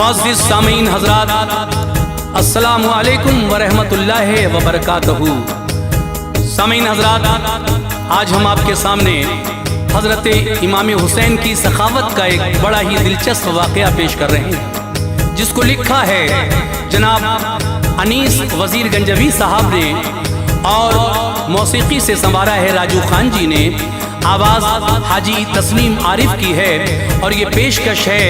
मुअज़्ज़िज़ सामीन हज़रात, अस्सलामु अलैकुम व रहमतुल्लाहि व बरकातहू। सामीन हज़रात, आज हम आपके सामने हज़रत इमाम हुसैन की सखावत का एक बड़ा ही दिलचस्प वाक़या पेश कर रहे हैं, जिसको लिखा है जनाब अनीस वज़ीर गंजवी साहब ने और मौसीकी से संवारा है राजू खान जी ने। आवाज़ हाजी तस्नीम आरिफ की है और ये पेशकश है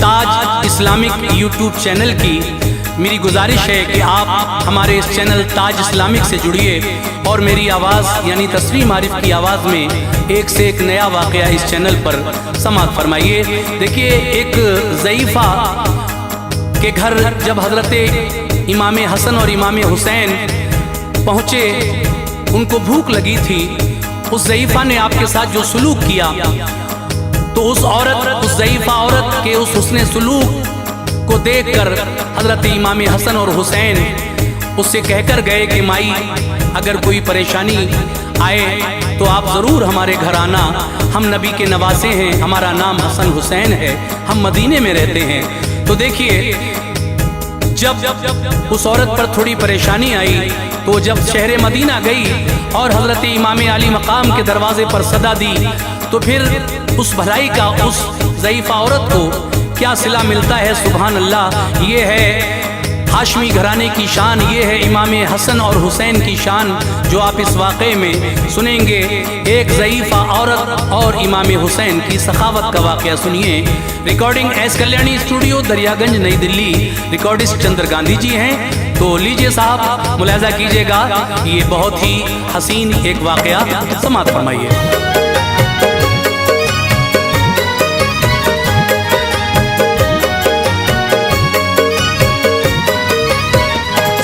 ताज इस्लामिक यूट्यूब चैनल की। मेरी गुजारिश है कि आप हमारे इस चैनल ताज इस्लामिक से जुड़िए और मेरी आवाज़ यानी तस्नीम आरिफ की आवाज़ में एक से एक नया वाक़या इस चैनल पर समाअत फरमाइए। देखिए, एक ज़ईफ़ा के घर जब हज़रत इमाम हसन और इमाम हुसैन पहुँचे, उनको भूख लगी थी। उस ज़ईफ़ा ने आपके साथ जो सलूक किया, तो उस ज़ईफ़ा औरत के उस हुस्ने सलूक को देखकर हज़रत इमाम हसन और हुसैन उससे कहकर गए कि माई, अगर कोई परेशानी आए तो आप ज़रूर हमारे घर आना। हम नबी के नवासे हैं, हमारा नाम हसन हुसैन है, हम मदीने में रहते हैं। तो देखिए, जब उस औरत पर थोड़ी परेशानी आई तो जब शहर मदीना गई और हज़रत इमाम आली मकाम के दरवाजे पर सदा दी, तो फिर उस भलाई का उस ज़ईफ़ा औरत को क्या सिला मिलता है। सुभान अल्लाह, ये है हाशमी घराने की शान, ये है इमाम हसन और हुसैन की शान, जो आप इस वाक़े में सुनेंगे। एक ज़ईफ़ा औरत और इमाम हुसैन की सखावत का वाक़या सुनिए। Recording S Kalyani studio, Daryaganj, नई दिल्ली। रिकॉर्डिस्ट चंद्र गांधी जी हैं। तो लीजिए साहब, मुलाहिज़ा कीजिएगा, ये बहुत ही हसीन एक वाक़या समाअत फरमाइए।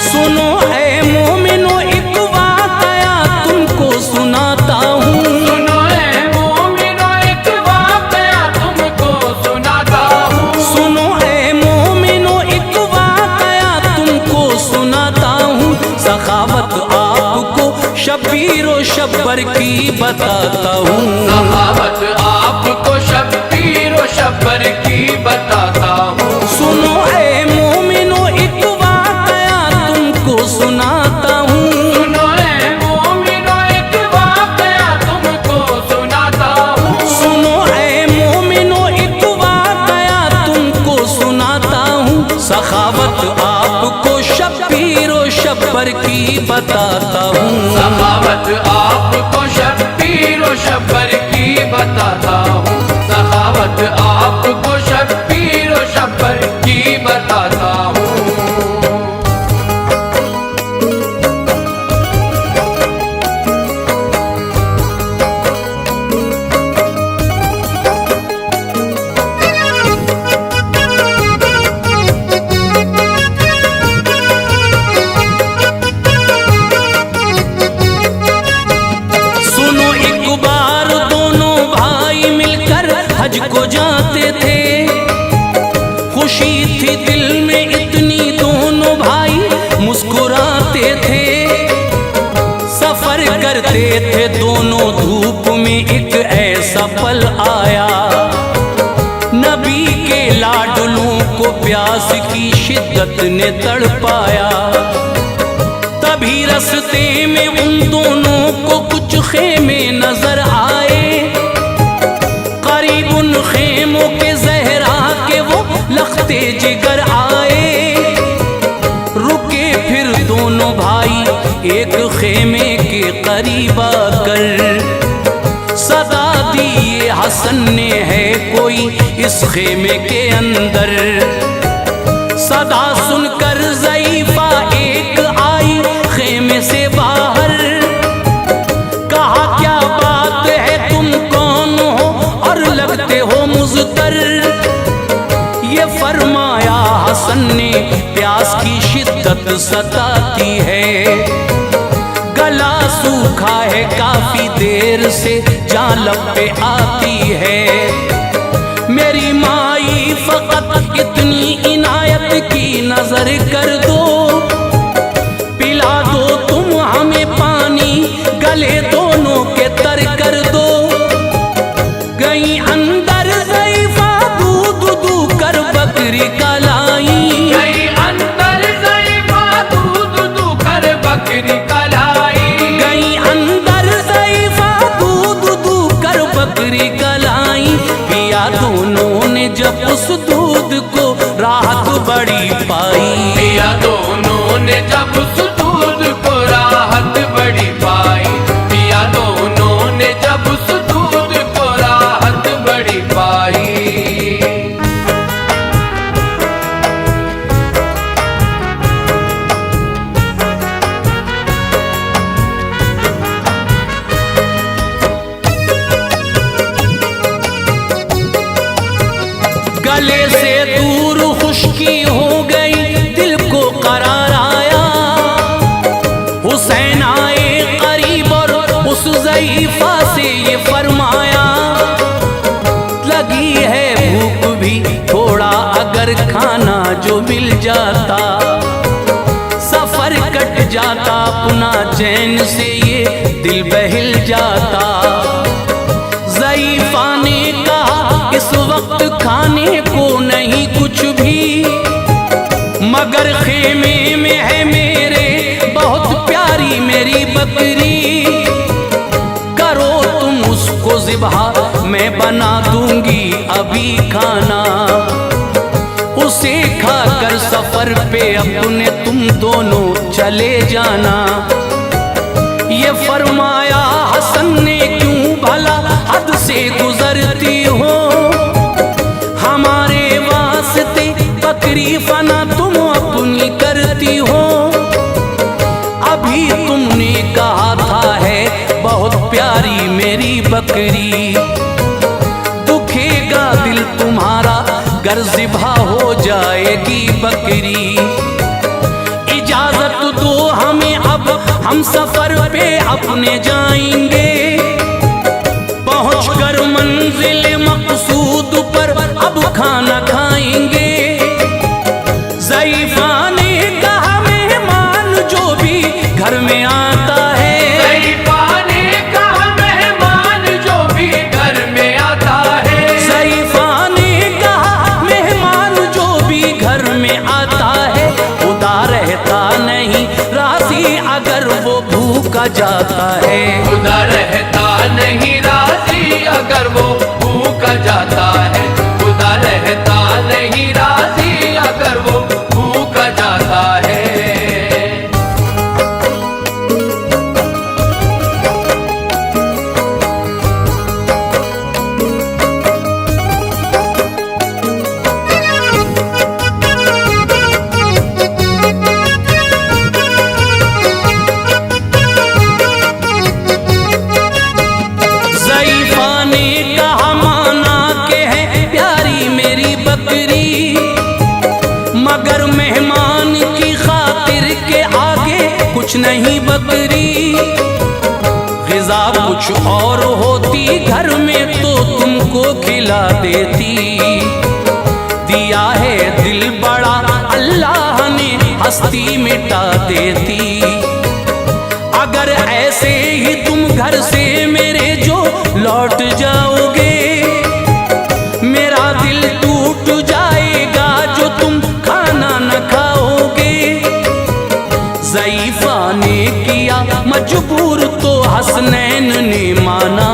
सुनो ऐ मोमिनो, एक वाक़या तुमको सुनाता हूँ। सुनो ऐ मोमिनो, एक वाक़या तुमको सुनाता हूँ। सुनो ऐ मोमिनो, एक वाक़या तुमको सुनाता हूँ। सखावत आपको शब्बीर व शब्बर की बताता हूँ। सखावत आपको शब्बीर व शब्बर की बताता हूँ। सुनो ऐ मोमिनो, एक वाक़या तुमको सुनाता हूँ। सुनो ऐ मोमिनो, एक वाक़या तुमको सुनाता हूँ। सुनो ऐ मोमिनो, एक वाक़या तुमको सुनाता हूँ। सखावत आपको शब्बीर व शब्बर की बताता हूँ। सखावत आपको शब्बीर व शब्बर की बताता हूँ। सखावत आपको शब्बीर व शब्बर की बताता हूँ। सुनो, एक बार दोनों भाई मिलकर हज को जाते थे। खुशी थी दिल में इतनी, दोनों भाई मुस्कुराते थे। सफर करते थे दोनों धूप में, एक ऐसा पल आया, नबी के लाडलों को प्यास की शिद्दत ने तड़पाया। तभी रास्ते में उन दोनों को कुछ खेमे नजर आए। करीब उन खेमों के ज़हरा के वो लखते जिगर आए। रुके फिर दोनों भाई एक खेमे के करीब आकर, सदा दी ये हसन ने, है कोई इस खेमे के अंदर। सदा सुनकर ज़ईफ़ा एक आई खेमे से बाहर। कहा, क्या बात है, तुम कौन हो और लगते हो मुज़तर। ये फरमाया हसन ने, प्यास की शिद्दत सताती है। गला सूखा है, काफी देर से जान लब पे आती है। मेरी माई फ़कत इतनी इनायत की नजर कर दो। पिला दो तुम हमें पानी, गले दोनों के तर कर दो। गई अंदर ज़ईफ़ा दूध दू कर बकरी का लाया। जब सुदूद को राहत बड़ी पाई, पिया दोनों ने जब सुदूद को राहत बड़ी पाई। गले से दूर खुश्की हो गई, दिल को करार आया। हुसैन आए करीब और उस ज़ईफ़ा से ये फरमाया, लगी है भूख भी थोड़ा, अगर खाना जो मिल जाता, सफर कट जाता अपना चैन से ये दिल बहल जाता। ज़ईफ़ा ने कहा इस वक्त खाने को नहीं कुछ भी, मगर खेमे में है मेरे बहुत प्यारी मेरी बकरी। करो तुम उसको ज़िबहा, मैं बना दूंगी अभी खाना। उसे खाकर सफर पे अपने तुम दोनों चले जाना। ये फरमाया हसन ने, क्यों भला हद से गुजरती हो, हमारे वास्ते बकरी फना तुम अपनी करती हो। अभी तुमने कहा था है बहुत प्यारी मेरी बकरी, दुखेगा दिल तुम्हारा गर ज़िबहा हो जाएगी बकरी। इजाजत दो हमें, अब हम सफर पे अपने जाएंगे, पहुंचकर मंजिल मकसूद पर अब खाना खाएंगे। ज़ईफ़ा ने कहा मेहमान जो भी घर में आता है, ज़ईफ़ा ने कहा मेहमान जो भी घर में आता है, ज़ईफ़ा ने कहा मेहमान जो भी घर में आता है, खुदा रहता नहीं राज़ी अगर वो भूखा जाता है। खुदा रहता नहीं राज़ी अगर वो भूखा जाता है, खुदा रहता नहीं राज़ी अगर वो भूखा जाता है। ज़ईफ़ा ने कहा माना के है प्यारी मेरी बकरी, मगर मेहमान की खातिर के आगे कुछ नहीं बकरी। ग़िज़ा कुछ और होती घर में तो तुमको खिला देती, दिया है दिल बड़ा अल्लाह ने हस्ती मिटा देती। अगर ऐसे ही तुम घर से मेरे जो लौट जाओगे, मेरा दिल टूट जाएगा जो तुम खाना न खाओगे। ज़ईफ़ा ने किया मजबूर तो हसनैन ने माना,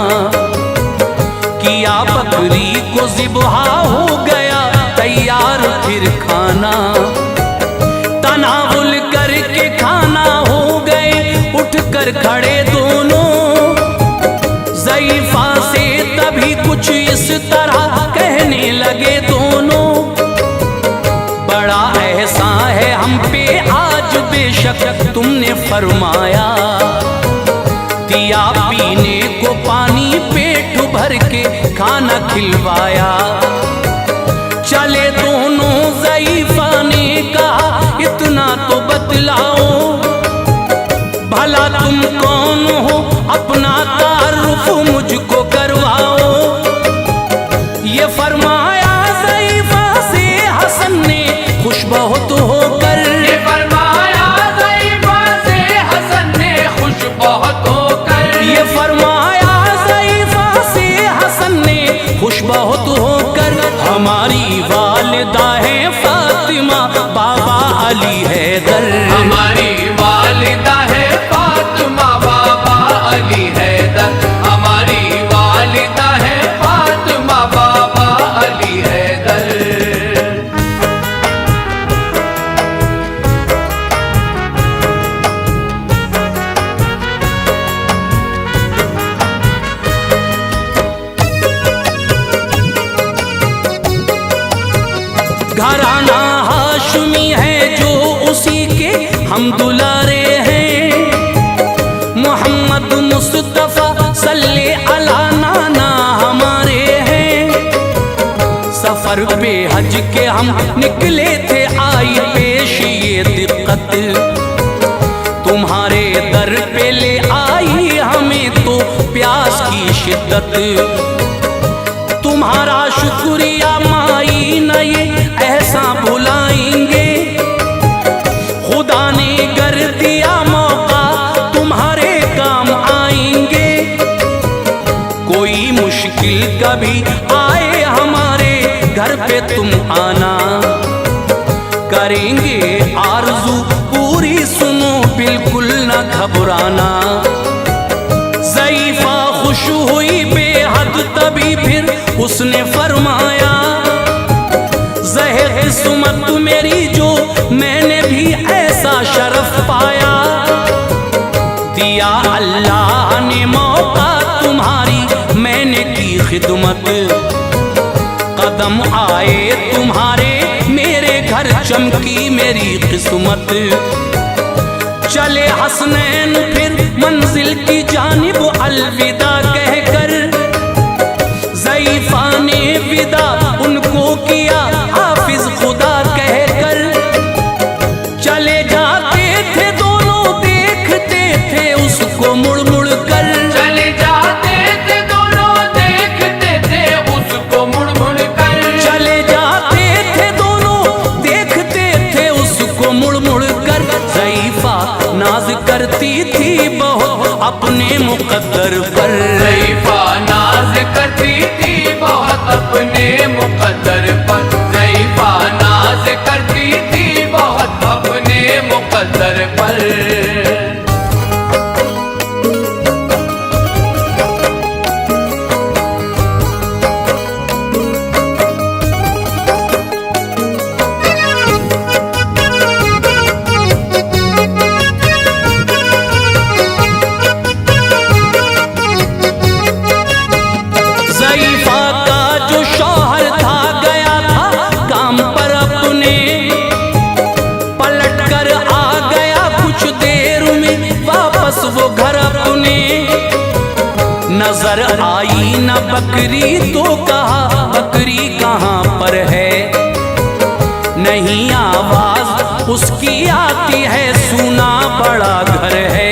किया बकरी को ज़िबहा हो गया तैयार फिर खाना। तनावुल करके खाना हो गए उठ कर खड़े दोनों, ज़ईफ़ा से तभी कुछ इस तरह कहने लगे दोनों, बड़ा एहसान है हम पे आज बेशक तुमने फरमाया, दिया पीने को पानी पेट भर के खाना खिलवाया। चले दोनों, ज़ईफ़ा ने कहा इतना तो बतलाओ, भला तुम कौन हो अपना तारुफ मुझको करवाओ। ये फरमाया ज़ईफ़ा से हसन ने खुश बहुत होकर, ये फरमाया ज़ईफ़ा से हसन ने खुश बहुत होकर, ये फरमाया ज़ईफ़ा से हसन ने खुश बहुत होकर। हमारी वालिदा है फातिमा, बाबा अली हैदर, हमारी वालिदा है फातिमा, बाबा अली हैदर, हमारी वालिदा है फातिमा, बाबा अली हैदर। नाना हाशमी है जो उसी के हम दुलारे हैं। मोहम्मद मुस्तफा सल्ले अला नाना हमारे हैं। सफर पे हज के हम निकले थे, आई पेश ये दिक्कत, तुम्हारे दर पे ले आई हमें तो प्यास की शिद्दत। तुम्हारा शुक्रिया माई न ये ऐसा भुलाएंगे, खुदा ने कर दिया मौका तुम्हारे काम आएंगे। कोई मुश्किल कभी आए हमारे घर पे तुम आना, करेंगे आरज़ू पूरी, सुनो बिल्कुल न घबराना। ज़ईफ़ा खुश हुई बेहद, तभी फिर उसने फरमाया, ज़हे किस्मत मेरी जो मैंने भी ऐसा शरफ पाया। दिया अल्लाह ने मौका तुम्हारी मैंने की खिदमत, कदम आए तुम्हारे मेरे घर चमकी मेरी किस्मत। चले हसनैन फिर मंजिल की जानिब अलविदा कहकर, ज़ईफ़ा ने विदा उनको किया हाफिज खुदा कहकर। चले जाते थे दोनों, देखते थे उसको मुड़ मुड़ कर। चले जाते थे दोनों, देखते थे उसको मुड़ मुड़ कर। चले जाते थे दोनों, देखते थे उसको मुड़ मुड़ कर। ज़ईफ़ा नाज करती थी बहुत अपने मुक़द्दर पर। ज़ईफ़ा नाज करती थी बहुत अपने मुक़द्दर पर। ज़ईफ़ा नाज करती थी बहुत अपने मुक़द्दर पर। ज़ईफ़ा का जो शौहर था गया था काम पर अपने, पलट कर आ गया कुछ देर में वापस वो घर अपने। नजर आई न बकरी तो कहा बकरी कहाँ पर है, नहीं आवाज उसकी आती है सुना बड़ा घर है।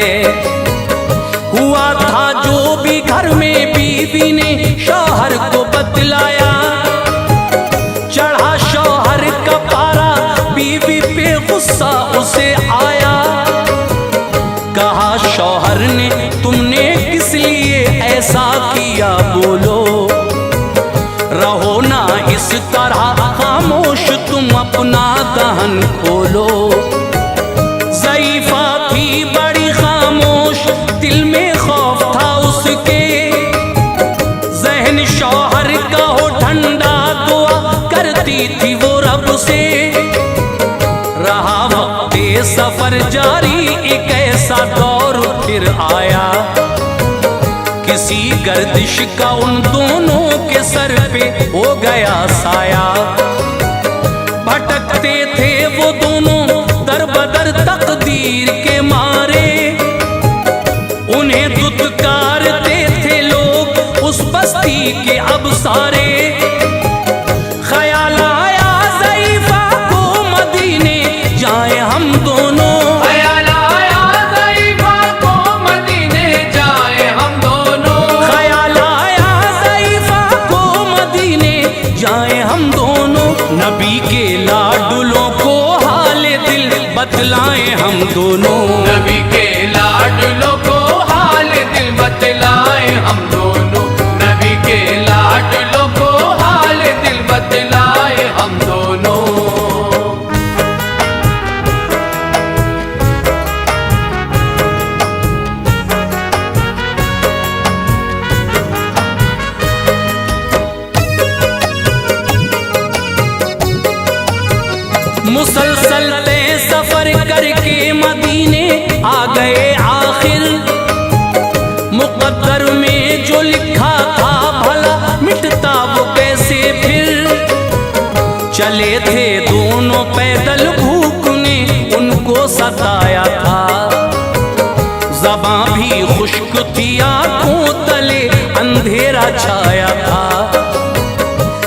हुआ था जो भी घर में बीवी ने शौहर को बतलाया, चढ़ा शौहर का पारा बीवी पे गुस्सा उसे आया। कहा शौहर ने तुमने किस लिए ऐसा किया बोलो, रहो ना इस तरह खामोश तुम अपना दहन खोलो। ज़ईफ़ा थी बड़ी खामोश, दिल में खौफ था उसके, ज़हन शौहर का हो ठंडा दुआ करती थी वो रब से। रहा वक्त सफर जारी, एक ऐसा दौर फिर आया, किसी गर्दिश का उन दोनों के सर पे हो गया साया। भटकते थे वो दोनों दर बदर तकदीर के मारे, उन्हें दुत्कारते थे लोग उस बस्ती के अब सारे। ख्याल आया ज़ईफ़ा को मदीने जाए हम दोनों, ख्याल आया ज़ईफ़ा को मदीने जाए हम दोनों। ख्याल आया ज़ईफ़ा को मदीने जाए हम दोनों। नबी के लाडलों को हाल दिल बतलाएं हम दोनों, नबी के लाडलों को हाल दिल बतलाएं हम दोनों। नबी के लाडलों को हाल दिल बतलाएं हम दोनों। मुसलसल तय सफर करके मदीने आ गए आखिर, मुकद्दर में जो लिखा था भला मिटता वो कैसे फिर। चले थे दोनों आया था। ज़बां भी खुश्क थी, आंखों तले अंधेरा छाया था।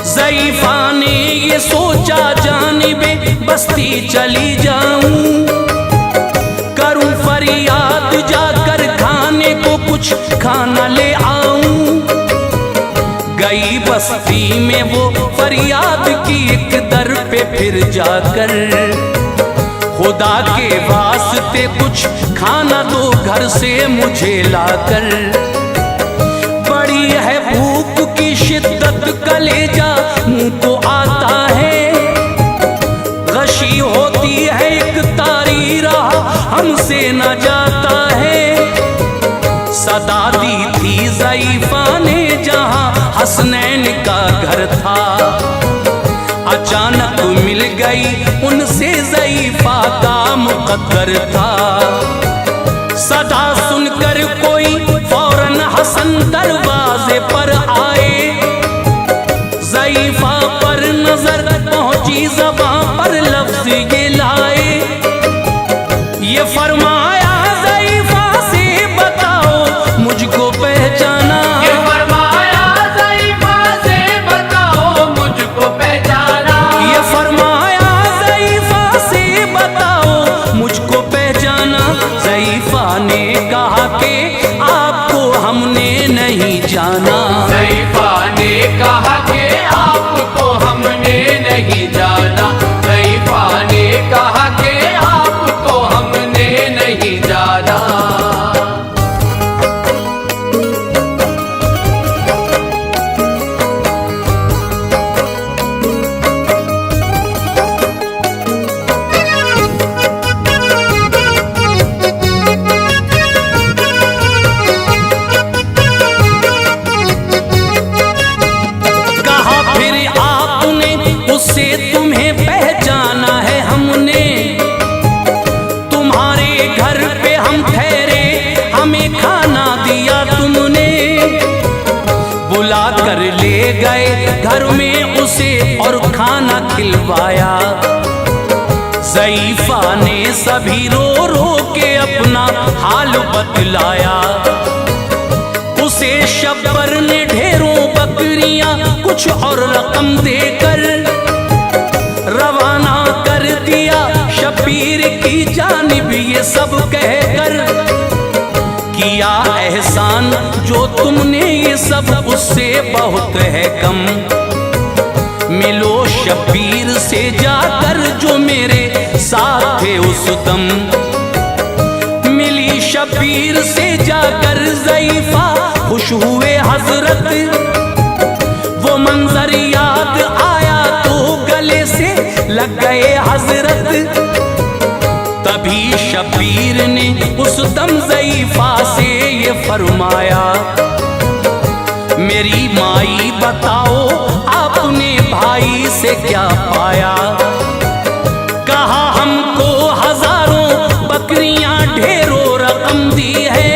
ज़ईफ़ा ने ये सोचा जानिबे बस्ती चली जाऊं, करूं फरियाद जाकर खाने को कुछ खाना ले आऊं। गई बस्ती में वो फरियाद की एक दर पे फिर जाकर, खुदा के वास्ते कुछ खाना दो घर से मुझे लाकर। बड़ी है भूख की शिद्दत, कलेजा मुंह को आता है। गशी होती है एक तारी राह, हमसे न जाता है। सदा दी थी ज़ईफ़ा ने जहां हसनैन का घर था। अचानक मिल गई उनसे ज़ईफ़ा का मुक़द्दर था। सदा सुनकर कोई फौरन हसन दरवाजे पर आए। ज़ईफ़ा पर नजर पहुंची, ज़बां पर लफ्ज़ ये लाए। ये फरमाया ज़ईफ़ा से बताओ मुझको पहचाना। ये फरमाया ज़ईफ़ा से बताओ मुझको पहचाना। ये फरमाया ज़ईफ़ा से बताओ मुझको पहचाना। ज़ईफ़ा ने कहा कि आपको हमने नहीं जाना। ज़ईफ़ा ने कहा कि आपको हमने नहीं जाना। ज़ईफ़ा ने कहा कि आपको हमने नहीं जाना। कहा फिर आपने उससे तुम्हें पहचाना है हमने। तुम्हारे घर पे हम ठहरे, हमें खाना दिया तुमने। बुला कर ले गए घर में उसे और खाना खिलवाया। ज़ईफ़ा ने सभी रो रो के अपना हाल बतलाया। उसे शब्बर ने ढेरों बकरियां कुछ और रकम देकर रवाना कर दिया शबीर की जानिब। ये सब कहकर किया एहसान जो तुमने, ये सब उससे बहुत है कम। मिलो शबीर से जाकर जो मेरे साथ थे उस दम। मिली शबीर से जाकर ज़ईफ़ा खुश हुए हजरत। वो मंजर याद आया तो गले से लग गए हजरत। तभी शबीर ने उस दम ज़ईफ़ा से ये फरमाया, मेरी माई बताओ आपने भाई से क्या पाया। कहा हमको हजारों बकरियां ढेरों रकम दी है।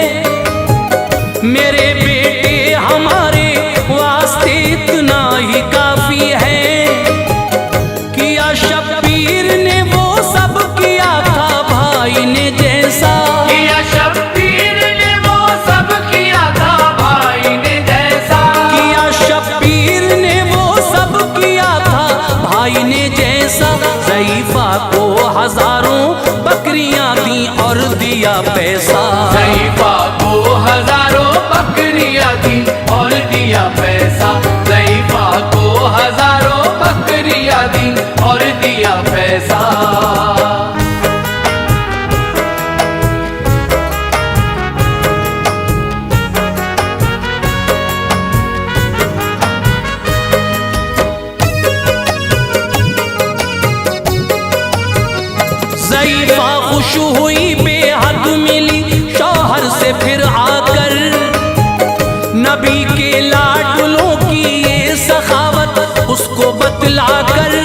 मेरे बेटे हमारे वास्ते इतना ही काफी है। किया शबीर ने वो सब किया था भाई ने जैसा। किया शबीर ने वो सब किया था भाई ने जैसा। किया शबीर ने वो सब किया था भाई ने जैसा। ज़ईफ़ा को हजारों बकरियां दी और दिया पैसा। ज़ईफ़ा को हजारों बकरियां दी और दिया पैसा। ज़ईफ़ा को हजारों बकरियां दी और दिया पैसा। ज़ईफ़ा खुश हुई बेहद मिली शौहर से फिर आकर। नबी के लाडलों की ये सखावत उसको बतलाकर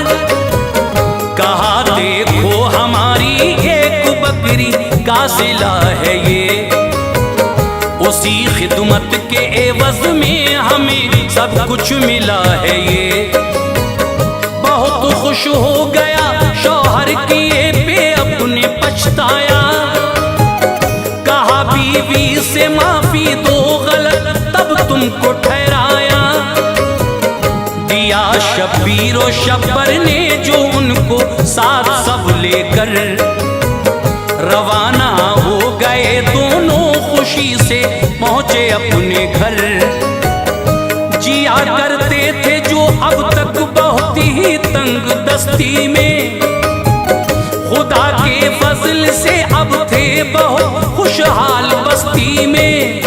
कहा, देखो हमारी एक बकरी का सिला है ये। उसी खिदमत के एवज में हमें सब कुछ मिला है ये। बहुत खुश हो गया शौहर किए पे अपने पछताया। बीवी से माफी दो गलत तब तुमको ठहराया। दिया शब्बीर और शब्बर ने जो उनको साथ सब लेकर रवाना हो गए, दोनों खुशी से पहुंचे अपने घर। जिया करते थे जो अब तक बहुत ही तंग दस्ती में, खुदा के फजल से अब थे बहुत खुशहाल बस्ती में।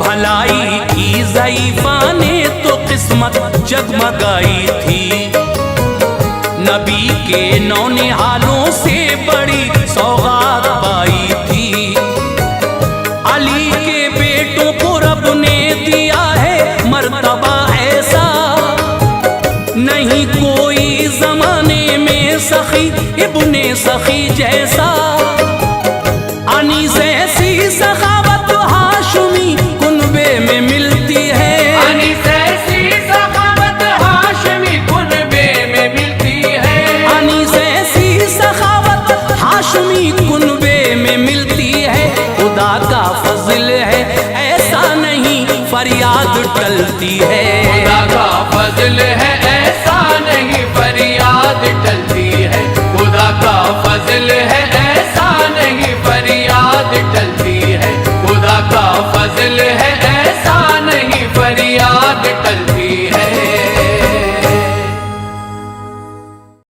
भलाई की ज़ईफ़ा ने तो किस्मत जगमगाई थी, नबी के नौनिहालों से बड़ी सौगात पाई थी। अली के बेटों को रब ने दिया है मर्तबा ऐसा, नहीं कोई जमाने में सखी इब्ने सखी जैसा। अनीस ऐसी सखावत हाशमी कुनबे में मिलती है, अनीस ऐसी सखावत हाशमी कुनबे में मिलती है, अनीस ऐसी सखावत हाशमी कुनबे में मिलती है। खुदा का फजल है ऐसा नहीं फरियाद टलती है, खुदा का फजल है ऐसा नहीं फरियाद टलती